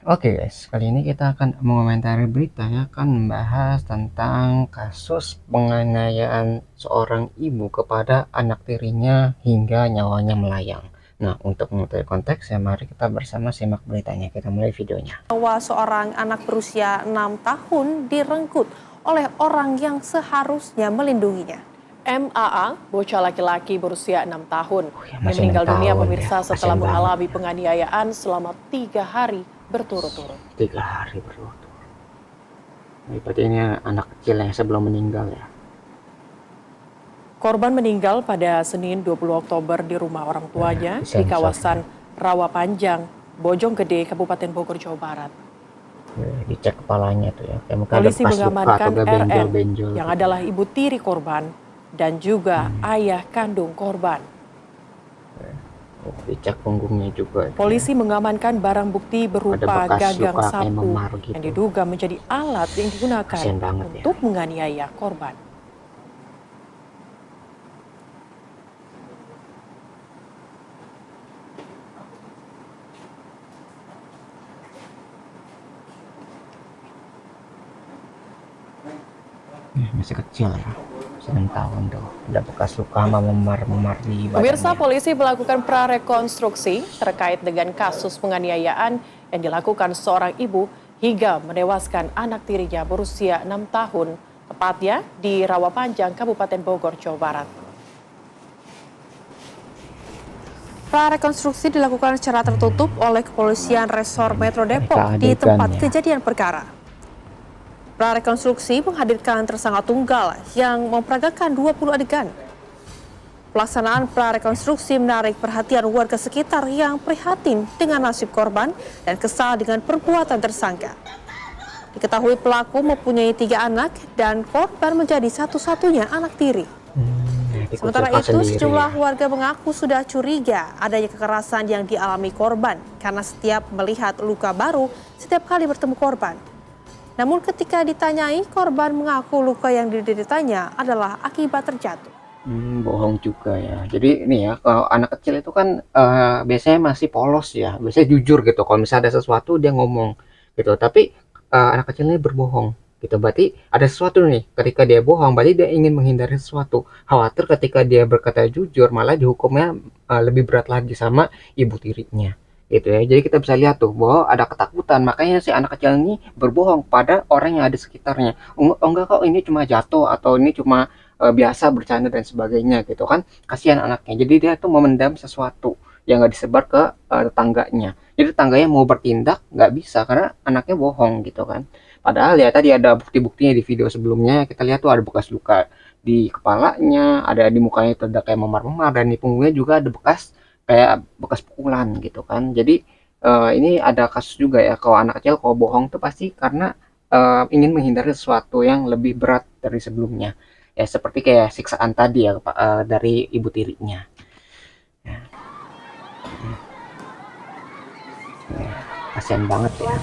Oke guys, kali ini kita akan mengomentari berita ya, akan membahas tentang kasus penganiayaan seorang ibu kepada anak tirinya hingga nyawanya melayang. Nah, untuk mengetahui konteksnya, mari kita bersama simak beritanya. Kita mulai videonya. Bahwa seorang anak berusia 6 tahun direnggut oleh orang yang seharusnya melindunginya. MAA, bocah laki-laki berusia 6 tahun, Masih meninggal 6 dunia tahun pemirsa ya, setelah kasihan mengalami banget. penganiayaan selama 3 hari berturut-turut. 3 hari berturut-turut. Berarti ini anak kecil yang sebelum meninggal ya. Korban meninggal pada Senin 20 Oktober di rumah orang tuanya di kawasan Rawa Panjang, Bojonggede, Kabupaten Bogor, Jawa Barat. Dicek kepalanya tuh ya, kayak mungkin ada Polisi bekas luka atau mengamankan gak RN benjol-benjol yang gitu adalah ya. ibu tiri korban dan juga ayah kandung korban. Dicek punggungnya juga itu ya. Polisi mengamankan barang bukti Ada berupa bekas gagang luka kayak sapu memar gitu. yang diduga menjadi alat yang digunakan Kasian banget ya. untuk menganiaya korban. Masih kecil ya, 9 tahun tuh, ada bekas luka sama memar-memar di Pemirsa, badannya. polisi melakukan prarekonstruksi terkait dengan kasus penganiayaan yang dilakukan seorang ibu hingga menewaskan anak tirinya berusia 6 tahun, tepatnya di Rawapanjang, Kabupaten Bogor, Jawa Barat. Prarekonstruksi dilakukan secara tertutup oleh Kepolisian Resor Metro Depok di tempat kejadian perkara. Prarekonstruksi menghadirkan tersangka tunggal yang memperagakan 20 adegan. Pelaksanaan prarekonstruksi menarik perhatian warga sekitar yang prihatin dengan nasib korban dan kesal dengan perbuatan tersangka. Diketahui pelaku mempunyai 3 anak dan korban menjadi satu-satunya anak tiri. Sementara itu, sejumlah warga mengaku sudah curiga adanya kekerasan yang dialami korban karena setiap melihat luka baru setiap kali bertemu korban. Namun ketika ditanyai, korban mengaku luka yang dideritanya adalah akibat terjatuh. Bohong juga ya. Jadi ini ya, kalau anak kecil itu kan biasanya masih polos ya, biasanya jujur gitu. Kalau misalnya ada sesuatu dia ngomong gitu. Tapi anak kecil ini berbohong gitu. Berarti ada sesuatu nih. Ketika dia bohong, berarti dia ingin menghindari sesuatu. Khawatir ketika dia berkata jujur, malah dihukumnya lebih berat lagi sama ibu tirinya. Gitu ya. Jadi kita bisa lihat tuh bahwa ada ketakutan. Makanya si anak kecil ini berbohong pada orang yang ada sekitarnya. Oh, enggak kok, ini cuma jatuh atau ini cuma biasa bercanda dan sebagainya gitu kan. Kasihan anaknya, jadi dia tuh memendam sesuatu yang nggak disebar ke tetangganya. Jadi tetangganya mau bertindak nggak bisa karena anaknya bohong gitu kan. Padahal ya tadi ada bukti-buktinya di video sebelumnya, kita lihat tuh ada bekas luka di kepalanya, ada di mukanya itu ada kayak memar-memar, dan di punggungnya juga ada bekas kayak bekas pukulan gitu kan. Jadi ini ada kasus juga ya, kalau anak kecil kalau bohong tuh pasti karena ingin menghindari sesuatu yang lebih berat dari sebelumnya. Ya seperti kayak siksaan tadi ya, dari ibu tirinya. Ya, ya, kasihan banget ya.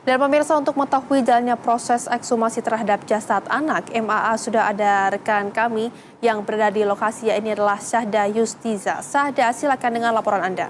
Dan pemirsa, untuk mengetahui jalannya proses ekshumasi terhadap jasad anak MAA, sudah ada rekan kami yang berada di lokasi, ini adalah Syahda Yustiza. Syahda, silakan dengan laporan Anda.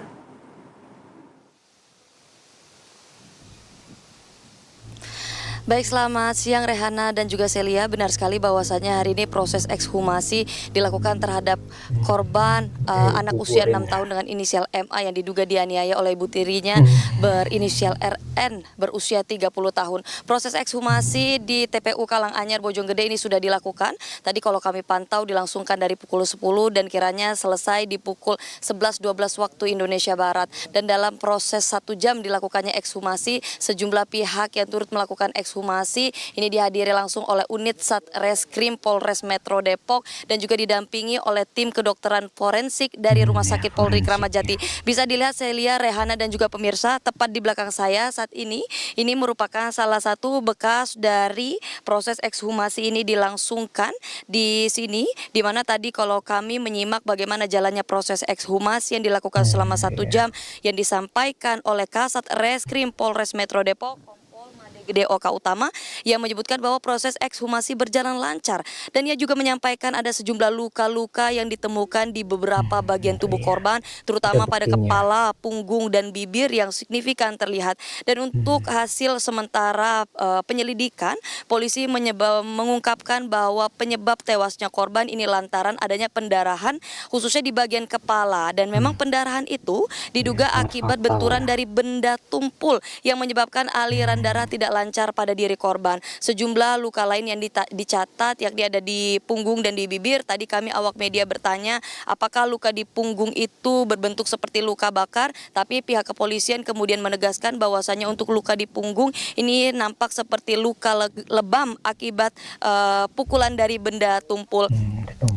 Baik, selamat siang Rehana dan juga Celia. Benar sekali bahwasannya hari ini proses ekshumasi dilakukan terhadap korban anak usia 6 tahun dengan inisial MA yang diduga dianiaya oleh ibu tirinya berinisial RN berusia 30 tahun. Proses ekshumasi di TPU Karanganyar Bojonggede ini sudah dilakukan. Tadi kalau kami pantau dilangsungkan dari pukul 10 dan kiranya selesai di pukul 11.12 waktu Indonesia Barat. Dan dalam proses 1 jam dilakukannya ekshumasi, sejumlah pihak yang turut melakukan ekshumasi ekshumasi ini dihadiri langsung oleh unit Satreskrim Polres Metro Depok dan juga didampingi oleh tim kedokteran forensik dari Rumah Sakit Polri Kramat Jati. Bisa dilihat Celia, Rehana dan juga pemirsa tepat di belakang saya saat ini merupakan salah satu bekas dari proses ekshumasi ini dilangsungkan di sini, di mana tadi kalau kami menyimak bagaimana jalannya proses ekshumasi yang dilakukan selama 1 jam yang disampaikan oleh Kasat Reskrim Polres Metro Depok Gede Oka Utama yang menyebutkan bahwa proses ekshumasi berjalan lancar dan ia juga menyampaikan ada sejumlah luka-luka yang ditemukan di beberapa bagian tubuh korban terutama pada kepala, punggung dan bibir yang signifikan terlihat. Dan untuk hasil sementara penyelidikan, polisi mengungkapkan bahwa penyebab tewasnya korban ini lantaran adanya pendarahan khususnya di bagian kepala dan memang pendarahan itu diduga akibat benturan dari benda tumpul yang menyebabkan aliran darah tidak lancar pada diri korban. Sejumlah luka lain yang dicatat yakni ada di punggung dan di bibir. Tadi kami awak media bertanya apakah luka di punggung itu berbentuk seperti luka bakar, tapi pihak kepolisian kemudian menegaskan bahwasannya untuk luka di punggung ini nampak seperti luka lebam akibat pukulan dari benda tumpul.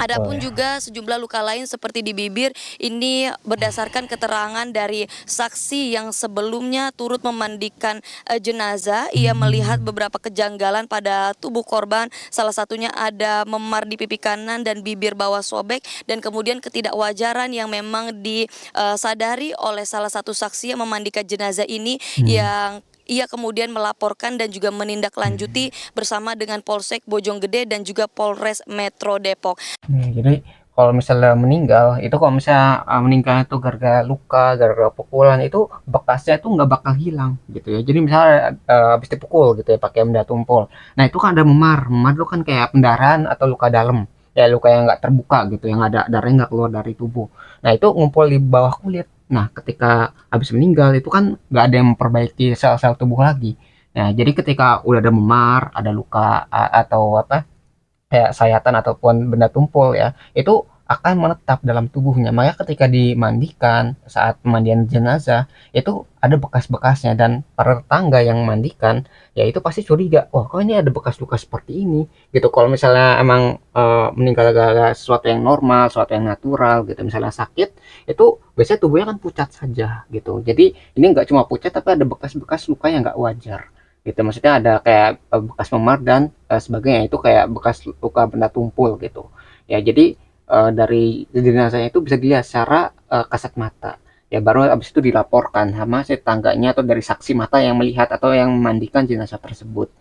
Adapun juga sejumlah luka lain seperti di bibir ini berdasarkan keterangan dari saksi yang sebelumnya turut memandikan jenazah. Ia melihat beberapa kejanggalan pada tubuh korban, salah satunya ada memar di pipi kanan dan bibir bawah sobek dan kemudian ketidakwajaran yang memang disadari oleh salah satu saksi yang memandikan jenazah ini yang ia kemudian melaporkan dan juga menindaklanjuti bersama dengan Polsek Bojonggede dan juga Polres Metro Depok. Jadi kalau misalnya meninggal itu meninggal itu gara-gara luka, gara-gara pukulan itu bekasnya itu nggak bakal hilang gitu ya. Jadi misalnya habis dipukul gitu ya pakai benda tumpul. Nah itu kan ada memar itu kan kayak pendarahan atau luka dalam. Ya luka yang nggak terbuka gitu, yang ada darahnya nggak keluar dari tubuh. Nah itu ngumpul di bawah kulit. Nah ketika habis meninggal itu kan nggak ada yang memperbaiki sel-sel tubuh lagi. Nah jadi ketika udah ada memar, ada luka atau apa kayak sayatan ataupun benda tumpul ya, itu akan menetap dalam tubuhnya. Makanya ketika dimandikan saat pemandian jenazah itu ada bekas-bekasnya dan para tetangga yang memandikan ya itu pasti curiga, wah kok ini ada bekas luka seperti ini gitu. Kalau misalnya emang meninggal gara sesuatu yang normal, sesuatu yang natural gitu, misalnya sakit itu biasanya tubuhnya kan pucat saja gitu. Jadi ini nggak cuma pucat tapi ada bekas-bekas luka yang nggak wajar gitu, maksudnya ada kayak bekas memar dan sebagainya, itu kayak bekas luka benda tumpul gitu ya. Jadi dari jenazahnya itu bisa dilihat secara kasat mata ya, baru habis itu dilaporkan sama si tetangganya atau dari saksi mata yang melihat atau yang memandikan jenazah tersebut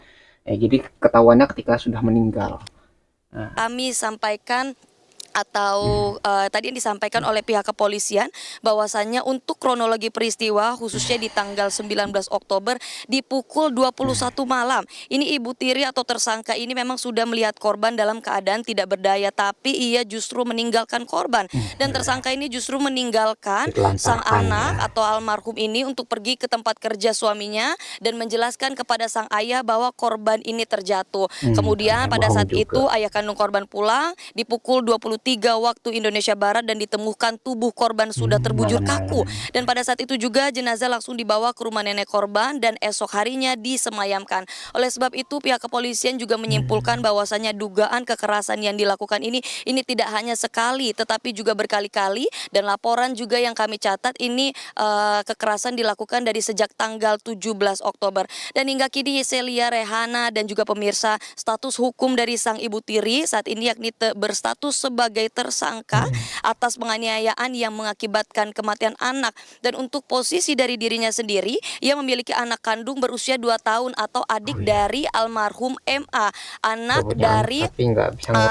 ya. Jadi ketahuannya ketika sudah meninggal. Kami sampaikan atau tadi yang disampaikan oleh pihak kepolisian bahwasannya untuk kronologi peristiwa khususnya di tanggal 19 Oktober di pukul 21 malam ini Ibu Tiri atau tersangka ini memang sudah melihat korban dalam keadaan tidak berdaya, tapi ia justru meninggalkan korban dan tersangka ini justru meninggalkan sang anak atau almarhum ini untuk pergi ke tempat kerja suaminya dan menjelaskan kepada sang ayah bahwa korban ini terjatuh. Kemudian pada saat itu ayah kandung korban pulang di pukul 23 waktu Indonesia Barat dan ditemukan tubuh korban sudah terbujur kaku. Dan pada saat itu juga jenazah langsung dibawa ke rumah nenek korban dan esok harinya disemayamkan. Oleh sebab itu pihak kepolisian juga menyimpulkan bahwasannya dugaan kekerasan yang dilakukan ini tidak hanya sekali tetapi juga berkali-kali, dan laporan juga yang kami catat ini kekerasan dilakukan dari sejak tanggal 17 Oktober. Dan hingga kini Celia, Rehana dan juga pemirsa, status hukum dari sang Ibu Tiri saat ini yakni berstatus sebagai tersangka atas penganiayaan yang mengakibatkan kematian anak. Dan untuk posisi dari dirinya sendiri, ia memiliki anak kandung berusia 2 tahun atau adik dari almarhum MA, anak dari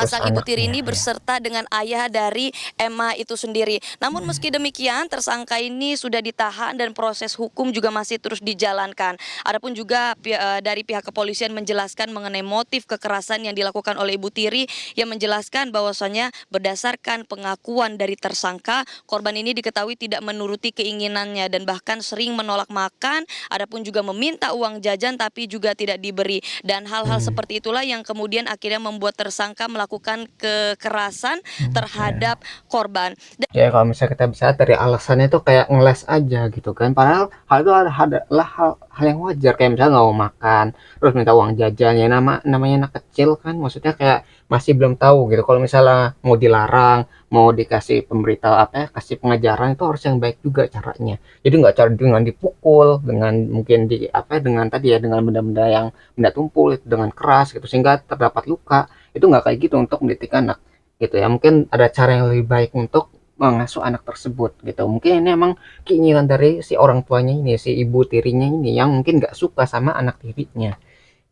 sang Ibu Tiri ini berserta dengan ayah dari MA itu sendiri. Namun meski demikian tersangka ini sudah ditahan dan proses hukum juga masih terus dijalankan. Adapun juga dari pihak kepolisian menjelaskan mengenai motif kekerasan yang dilakukan oleh Ibu Tiri, yang menjelaskan bahwasannya berdasarkan pengakuan dari tersangka, korban ini diketahui tidak menuruti keinginannya dan bahkan sering menolak makan, adapun juga meminta uang jajan tapi juga tidak diberi. Dan hal-hal seperti itulah yang kemudian akhirnya membuat tersangka melakukan kekerasan terhadap korban. Ya kalau misalnya kita bisa dari alasannya itu kayak ngeles aja gitu kan, padahal hal itu adalah hal yang wajar, kayak misalnya nggak mau makan, terus minta uang jajan, ya namanya anak kecil kan, maksudnya kayak masih belum tahu gitu. Kalau misalnya mau dilarang, mau dikasih pemberitahu apa ya, kasih pengajaran itu harus yang baik juga caranya. Jadi nggak cara dengan dipukul, dengan mungkin di apa ya, dengan tadi ya dengan benda-benda yang benda tumpul itu dengan keras gitu sehingga terdapat luka. Itu nggak kayak gitu untuk mendidik anak gitu ya. Mungkin ada cara yang lebih baik untuk mengasuh anak tersebut gitu. Mungkin ini emang keinginan dari si orang tuanya ini, si ibu tirinya ini yang mungkin nggak suka sama anak tirinya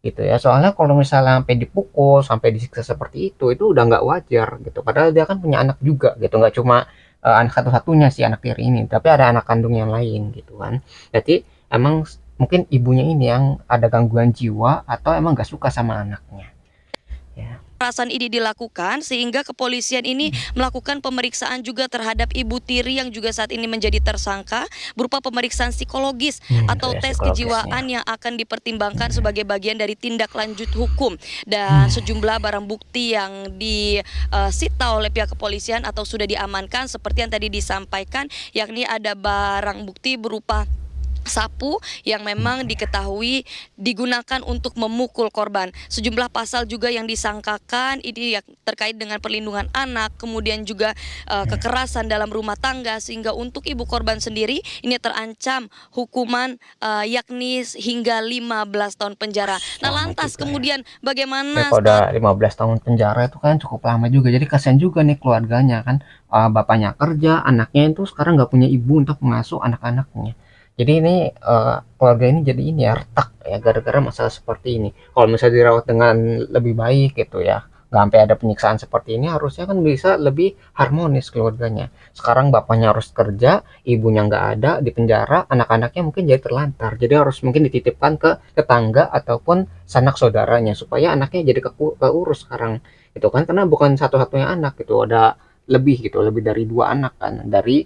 gitu ya. Soalnya kalau misalnya sampai dipukul, sampai disiksa seperti itu udah nggak wajar gitu. Padahal dia kan punya anak juga gitu, nggak cuma anak satu-satunya si anak tiri ini, tapi ada anak kandung yang lain gitu kan. Jadi emang mungkin ibunya ini yang ada gangguan jiwa atau emang nggak suka sama anaknya. Ya. Kekerasan ini dilakukan sehingga kepolisian ini melakukan pemeriksaan juga terhadap ibu tiri yang juga saat ini menjadi tersangka berupa pemeriksaan psikologis atau Itu ya tes psikologisnya. kejiwaan yang akan dipertimbangkan sebagai bagian dari tindak lanjut hukum, dan sejumlah barang bukti yang disita oleh pihak kepolisian atau sudah diamankan seperti yang tadi disampaikan, yakni ada barang bukti berupa sapu yang memang diketahui digunakan untuk memukul korban. Sejumlah pasal juga yang disangkakan ini yang terkait dengan perlindungan anak, kemudian juga kekerasan dalam rumah tangga, sehingga untuk ibu korban sendiri ini terancam hukuman yakni hingga 15 tahun penjara. Nah, Lama lantas juga ya. kemudian Ya bagaimana kalau udah 15 tahun penjara itu kan cukup lama juga. Jadi kasihan juga nih keluarganya kan. Bapaknya kerja, anaknya itu sekarang nggak punya ibu untuk mengasuh anak-anaknya. Jadi ini keluarga ini jadi ini ya retak ya gara-gara masalah seperti ini. Kalau misalnya dirawat dengan lebih baik gitu ya, nggak sampai ada penyiksaan seperti ini, harusnya kan bisa lebih harmonis keluarganya. Sekarang bapaknya harus kerja, ibunya nggak ada di penjara, anak-anaknya mungkin jadi terlantar. Jadi harus mungkin dititipkan ke tetangga ataupun sanak saudaranya supaya anaknya jadi keurus sekarang gitu kan, karena bukan satu-satunya anak gitu, ada lebih dari 2 anak kan dari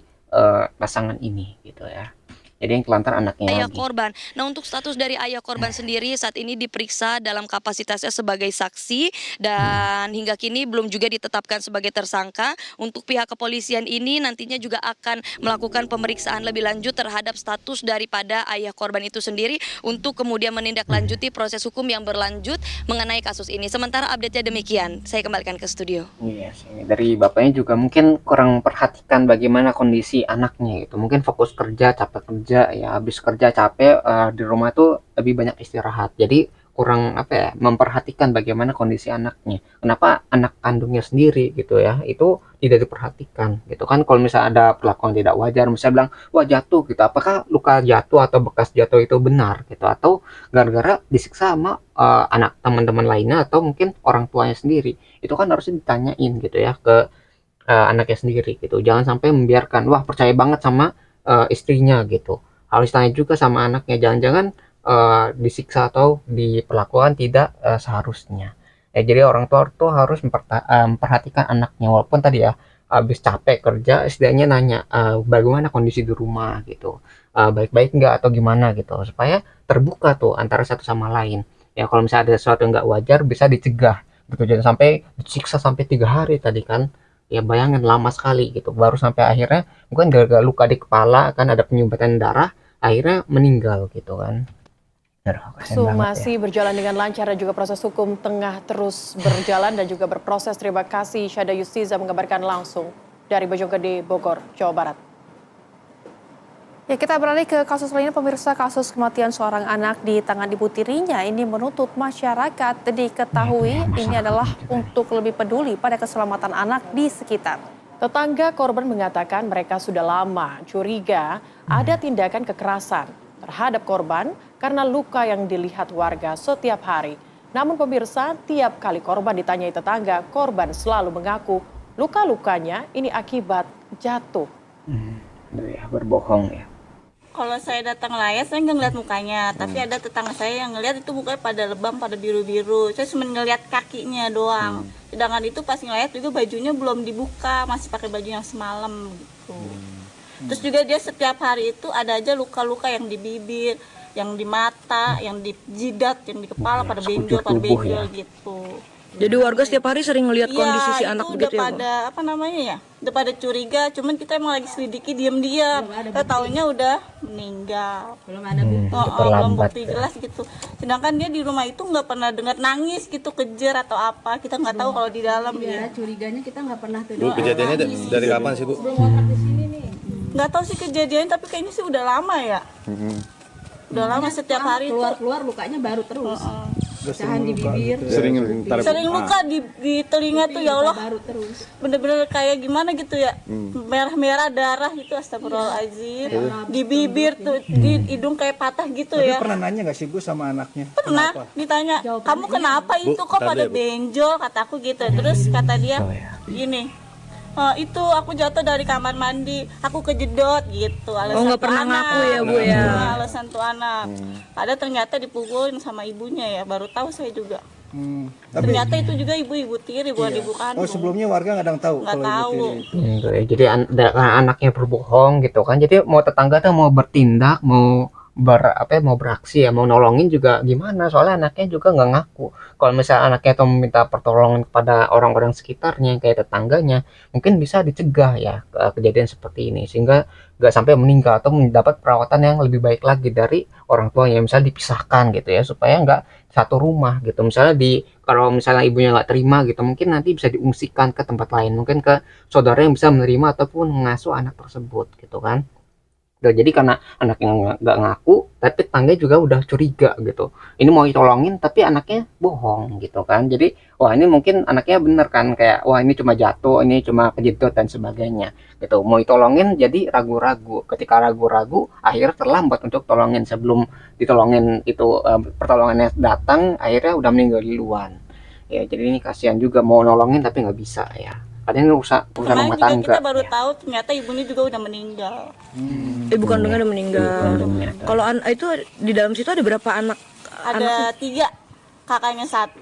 pasangan ini gitu ya. Jadi yang telantar anaknya ayah lagi. korban. Nah, untuk status dari ayah korban sendiri saat ini diperiksa dalam kapasitasnya sebagai saksi dan hingga kini belum juga ditetapkan sebagai tersangka. Untuk pihak kepolisian ini nantinya juga akan melakukan pemeriksaan lebih lanjut terhadap status daripada ayah korban itu sendiri untuk kemudian menindaklanjuti proses hukum yang berlanjut mengenai kasus ini. Sementara update-nya demikian. Saya kembalikan ke studio. Iya sih, dari bapaknya juga mungkin kurang perhatikan bagaimana kondisi anaknya gitu. Mungkin fokus kerja, capek kerja ya, habis kerja capek di rumah tuh lebih banyak istirahat. Jadi kurang apa ya, memperhatikan bagaimana kondisi anaknya. Kenapa anak kandungnya sendiri gitu ya, itu tidak diperhatikan gitu kan. Kalau misalnya ada perlakuan tidak wajar, misalnya bilang, wah jatuh gitu, apakah luka jatuh atau bekas jatuh itu benar gitu, atau gara-gara disiksa sama anak teman-teman lainnya atau mungkin orang tuanya sendiri, itu kan harusnya ditanyain gitu ya ke anaknya sendiri gitu. Jangan sampai membiarkan, wah percaya banget sama istrinya gitu. Harus tanya juga sama anaknya, jangan-jangan disiksa atau diperlakukan tidak seharusnya. Ya, jadi orang tua tuh harus memperhatikan anaknya, walaupun tadi ya habis capek kerja, setidaknya nanya bagaimana kondisi di rumah gitu, baik-baik nggak atau gimana gitu, supaya terbuka tuh antara satu sama lain. Ya kalau misalnya ada sesuatu yang nggak wajar bisa dicegah gitu, jangan sampai disiksa sampai 3 hari tadi kan. Ya bayangin lama sekali gitu, baru sampai akhirnya mungkin gara-gara luka di kepala kan ada penyumbatan darah, akhirnya meninggal gitu kan. Aduh, kasihan Langsung banget ya. masih berjalan dengan lancar dan juga proses hukum tengah terus berjalan dan juga berproses. Terima kasih Syada Yustiza mengabarkan langsung dari Bojonggede, Bogor, Jawa Barat. Ya, kita beralih ke kasus lainnya, pemirsa. Kasus kematian seorang anak di tangan ibu tirinya ini menuntut masyarakat diketahui ini adalah untuk lebih peduli pada keselamatan anak di sekitar. Tetangga korban mengatakan mereka sudah lama curiga ada tindakan kekerasan terhadap korban karena luka yang dilihat warga setiap hari. Namun pemirsa, tiap kali korban ditanyai tetangga, korban selalu mengaku luka-lukanya ini akibat jatuh. Ya, berbohong ya. Kalau saya datang layar, saya nggak ngeliat mukanya. Tapi ada tetangga saya yang ngeliat itu mukanya pada lebam, pada biru-biru. Saya cuma ngeliat kakinya doang. Sedangkan itu pas ngeliat juga bajunya belum dibuka, masih pakai baju yang semalam gitu. Terus juga dia setiap hari itu ada aja luka-luka yang di bibir, yang di mata, yang di jidat, yang di kepala, pada benjol tubuh benjol ya. gitu. Jadi warga setiap hari sering ngelihat Iya, kondisi si itu anak udah begitu ya, Bu? pada apa namanya ya? Udah pada curiga, cuman kita emang lagi selidiki diam-diam. Kita taunya udah meninggal. Belum ada bukti. Belum terlambat bukti ya. jelas gitu. Sedangkan dia di rumah itu nggak pernah dengar nangis gitu, kejer atau apa. Kita nggak tahu kalau di dalam dia. Curiganya kita nggak pernah tuh. Bu, kejadiannya dari kapan sih, Bu? Nggak tahu sih kejadian, tapi kayaknya sih udah lama ya. Udah lama setiap hari itu. Keluar lukanya baru terus. Pecahan di bibir, Sering Sering luka di telinga tuh ya Allah. baru terus. Bener-bener kayak gimana gitu ya, merah-merah darah itu, astagfirullahaladzim. Di bibir tuh, di hidung kayak patah gitu ya. Pernah nanya nggak sih Bu sama anaknya? Pernah ditanya, kamu kenapa itu kok tar pada dulu, Bu. benjol, kataku gitu. Terus kata dia gini, itu aku jatuh dari kamar mandi, aku kejedot gitu. Alasan nggak tuh pernah anak. ngaku ya, Bu, ya? Iya, alasan tuh anak. Padahal ternyata dipukulin sama ibunya ya, baru tahu saya juga. Tapi Ternyata itu juga ibu-ibu tiri, bukan ibu kandung. oh sebelumnya warga nggak ada yang tahu Nggak kalau tahu. ibu tiri. Gitu ya. Jadi karena anaknya berbohong gitu kan. Jadi mau tetangga tuh mau bertindak, mau mau beraksi ya, mau nolongin juga gimana? Soalnya anaknya juga nggak ngaku. Kalau misalnya anaknya tuh meminta pertolongan kepada orang-orang sekitarnya kayak tetangganya, mungkin bisa dicegah ya kejadian seperti ini sehingga nggak sampai meninggal atau mendapat perawatan yang lebih baik lagi dari orang tuanya. Misalnya dipisahkan gitu ya supaya nggak satu rumah gitu. Misalnya kalau misalnya ibunya nggak terima gitu, mungkin nanti bisa diungsikan ke tempat lain, mungkin ke saudara yang bisa menerima ataupun mengasuh anak tersebut gitu kan. Udah, jadi karena anaknya nggak ngaku, tapi tetangga juga udah curiga gitu. Ini mau ditolongin, tapi anaknya bohong gitu kan. Jadi, wah ini mungkin anaknya bener kan, kayak wah ini cuma jatuh, ini cuma kejedot dan sebagainya gitu. Mau ditolongin, jadi ragu-ragu. Ketika ragu-ragu, akhirnya terlambat untuk tolongin. Sebelum ditolongin itu pertolongannya datang, akhirnya udah meninggal duluan. Ya, jadi ini kasihan juga mau nolongin tapi nggak bisa ya. Kadang urusan Kemarin rumah juga tangga. kita baru ya. tahu ternyata ibunya juga udah meninggal. Ibu kandungnya udah meninggal. kandungnya. Kalau itu di dalam situ ada berapa anak? Ada 3, kakaknya 1,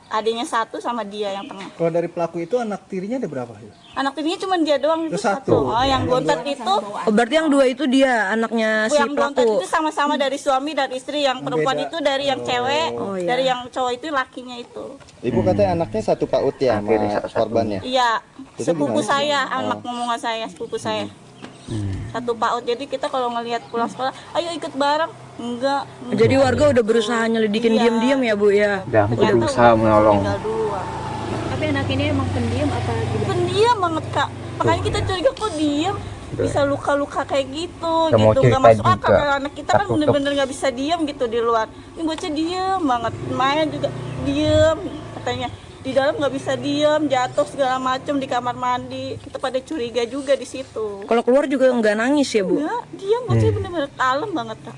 adiknya 1 sama dia yang tengah. Kalau dari pelaku itu anak tirinya ada berapa? Anak tirinya cuma dia doang itu Itu satu. Oh, yang gontat itu, Oh, berarti yang 2 itu dia anaknya si yang gontat pelaku. itu sama-sama dari suami dan istri. Yang perempuan Beda. itu dari yang cewek, Oh, iya. dari yang cowok itu lakinya itu. Ibu katanya anaknya satu PAUD ya Oke, sama satu-satu. korbannya. Iya, Itu sepupu gimana? saya, anak ngomongan saya, sepupu saya. Satu PAUD. Jadi kita kalau ngelihat pulang sekolah, ayo ikut bareng. Enggak. Jadi warga udah berusaha nyelidikin Iya. diam-diam ya, Bu ya. Udah Ternyata berusaha udah menolong. meninggal duluan. Tapi anak ini emang pendiam apa gimana? Pendiam banget kak, makanya kita curiga kok diem bisa luka-luka kayak gitu Nggak mau gitu nggak cerita masuk akal juga. karena anak kita kan Tertutup. bener-bener nggak bisa diem gitu di luar. Ini bocah diem banget, main juga diem katanya, di dalam nggak bisa diem, jatuh segala macam di kamar mandi. Kita pada curiga juga di situ. Kalau keluar juga nggak nangis ya, Bu? Ya diem, bocah bener-bener kalem banget kak.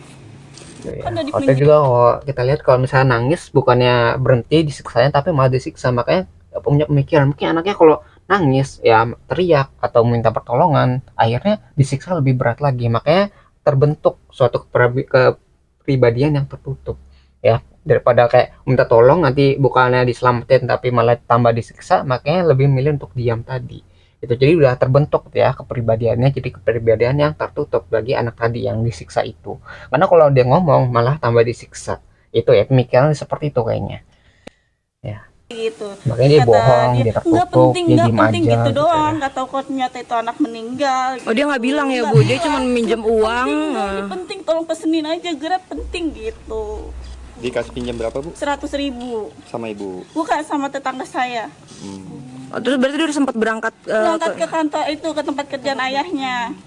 Kan udah Hotel dipinggir. juga kita lihat kalau misalnya nangis bukannya berhenti disiksanya tapi malah disiksa, makanya punya pemikiran mungkin anaknya kalau nangis ya teriak atau minta pertolongan akhirnya disiksa lebih berat lagi, makanya terbentuk suatu kepribadian yang tertutup ya, daripada kayak minta tolong nanti bukannya diselamatin tapi malah tambah disiksa, makanya lebih milih untuk diam tadi itu. Jadi udah terbentuk ya kepribadiannya, jadi kepribadian yang tertutup bagi anak tadi yang disiksa itu, karena kalau dia ngomong malah tambah disiksa. Itu ya pemikiran seperti itu kayaknya ya, Gitu. makanya dia Kata bohong, dia nggak tertutup, penting, dia nggak diem penting aja gitu gitu doang. ya. Nggak tahu kok ternyata itu anak meninggal. Oh, dia nggak bilang ya, Bu. Dia cuma minjem uang. Ini penting, tolong pesenin aja, gerak penting gitu. Dikasih pinjam berapa, Bu? 100.000 Sama Ibu. bukan sama tetangga saya. Oh, terus berarti dia udah sempat berangkat Berangkat ke kantor itu, ke tempat kerjaan ayahnya.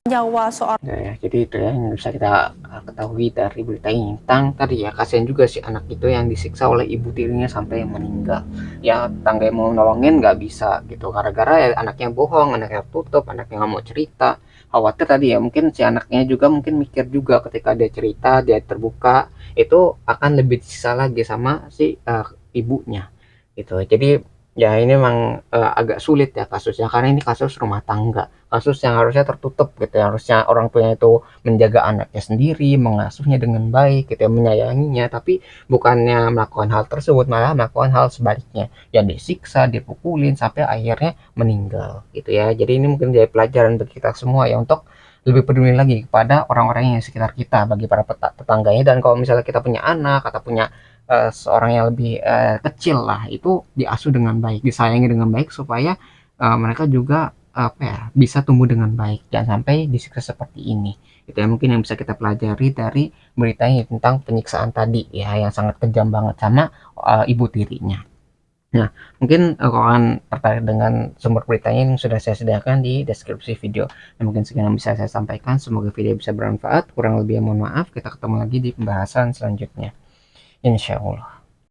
Nyawa seorang Ya, jadi itu ya yang bisa kita ketahui dari berita ini tentang tadi ya, kasihan juga si anak itu yang disiksa oleh ibu tirinya sampai meninggal ya. Tetangga yang mau nolongin nggak bisa gitu gara-gara ya anaknya bohong, anaknya tutup, anaknya nggak mau cerita, khawatir tadi ya. Mungkin si anaknya juga mungkin mikir juga ketika dia cerita, dia terbuka, itu akan lebih disiksa lagi sama si ibunya gitu. Jadi ya ini memang agak sulit ya kasusnya, karena ini kasus rumah tangga, kasus yang harusnya tertutup gitu ya. Harusnya orang tuanya itu menjaga anaknya sendiri, mengasuhnya dengan baik gitu ya, menyayanginya, tapi bukannya melakukan hal tersebut malah melakukan hal sebaliknya, yang disiksa, dipukulin sampai akhirnya meninggal gitu ya. Jadi ini mungkin jadi pelajaran bagi kita semua ya untuk lebih peduli lagi kepada orang-orang yang di sekitar kita, bagi para tetangganya. Dan kalau misalnya kita punya anak atau punya seorang yang lebih kecil lah, itu diasuh dengan baik, disayangi dengan baik, supaya mereka juga bisa tumbuh dengan baik, jangan sampai disiksa seperti ini. Itu ya mungkin yang bisa kita pelajari dari beritanya tentang penyiksaan tadi ya, yang sangat kejam banget sama ibu tirinya. Nah, mungkin kalau kalian tertarik dengan sumber beritanya yang sudah saya sediakan di deskripsi video. Nah, mungkin sekian yang bisa saya sampaikan. Semoga video bisa bermanfaat. Kurang lebih mohon maaf. Kita ketemu lagi di pembahasan selanjutnya, insya Allah.